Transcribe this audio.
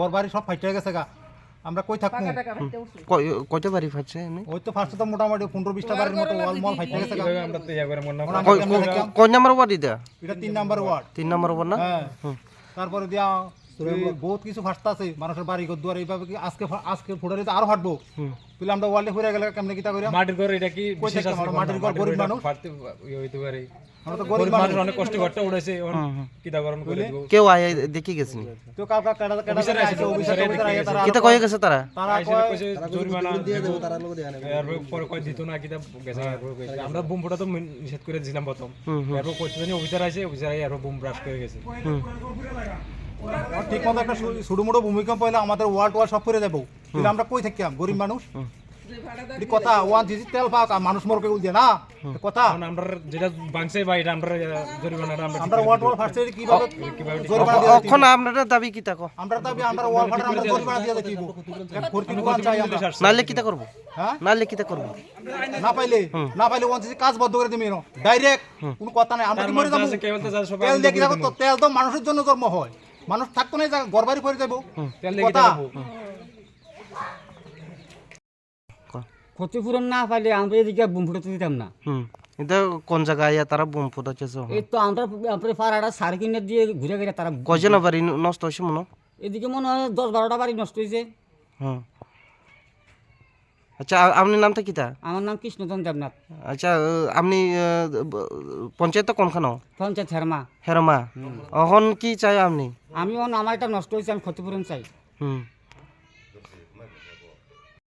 ঘর বাড়ি সব ফাইটে গেছে গা আমরা কই থাকবো কয়টা বাড়ি ফাটছে এমনি ওই তো ফার্স্টে তো মোটামুটি 15-20টা বাড়ির মতো ওয়াল মল ফাইটে গেছে গা আমরা তো ইয়া করে মনে কয় নাম্বার ওয়ার্ড এটা এটা 3 নাম্বার ওয়ার্ড 3 নাম্বার ওয়ার্ড না হ্যাঁ তারপরে দিয়া বহুত কিছু ফাস্ট আছে মানুষের বাড়ি ঘর দুয়ার এইভাবে কি আজকে ফুটারে তো আরো ফাটবো তাহলে আমরা ওয়ালে ফুরে গেলে কেমনে কিতা কইরা মাটির ঘর এটা কি কই বিশেষ থাকতাম আছে আমরা? মাটির ঘর গরিব মানুষ ফাটতে হইতে পারে আমরা তো গরিব গরিব মানুষ মানুষ অনেক কষ্ট ঘরটা উড়াইছে কিতা করণ করে দিব কেউ আয় দেখি গেছেন তো কাকা কাটা আছে অফিসার আগে তারা কিতা কয়ে গেছে তারা তারা আইসে কয় কইছে জরিমানা দিব এরপর পরে কই দিত না কিতা গেছে এরপর কইছে আমরা বোম ফুটা তো নিষেধ করে দিছিলাম প্রথম এরপর কইছে জানি অফিসার আইছে অফিসার এরপর বোম ব্রাশ করে গেছে ঠিক মতো একটা ছোটো মোটো ভূমিকম্প হলে আমাদের ওয়ার্ড সব করে যাবো তাহলে আমরা কই থাকতাম গরিব মানুষ এই কথা ওয়ান জিজি তেল পাক মানুষ মরকে উল না কথা কারণ আমরা যেটা বাংছে বা এটা আমরা জরিমানাটা আমরা ওয়ার্ড ফার্স্টে কিভাবে জরিমানা দিয়ে এখন আপনারা দাবি কিতা কো আমরা দাবি আমরা ওয়াল ফাটার আমরা জরিমানা দিয়ে দিব ভর্তি দোকান চাই আমরা নালে কিতা করব হ্যাঁ নালে কিতা করব না পাইলে ওয়ান জিজি কাজ বন্ধ করে দিবি ডাইরেক্ট কোনো কথা নাই আমরা কি মরে যাবো কেবল তো যা সব তেল দিয়ে কি রাখো তো তেল তো মানুষের জন্য জন্ম হয় মানুষ থাকতো না ঘর বাড়ি পড়ে যাবো তেল দিয়ে কিতা করব ক্ষতিপূরণ না পাইলে আমরা এদিকে বুম ফুটাতে দিতাম না এটা কোন জায়গায় তারা বোম ফুটাচ্ছে এই তো আমরা আপনার পাড়াটা সার কিনে দিয়ে ঘুরে গেলে তারা কয়জন বাড়ি নষ্ট হয়েছে মনে এদিকে মনে হয় 10-12টা বাড়ি নষ্ট হয়েছে আচ্ছা আপনার নামটা কিতা আমার নাম কৃষ্ণচন্দ্র দেবনাথ আচ্ছা আপনি পঞ্চায়েত কোনখানো পঞ্চায়েত হেরমা হেরমা এখন কি চাই আপনি আমি আমার এটা নষ্ট হয়েছে আমি ক্ষতিপূরণ চাই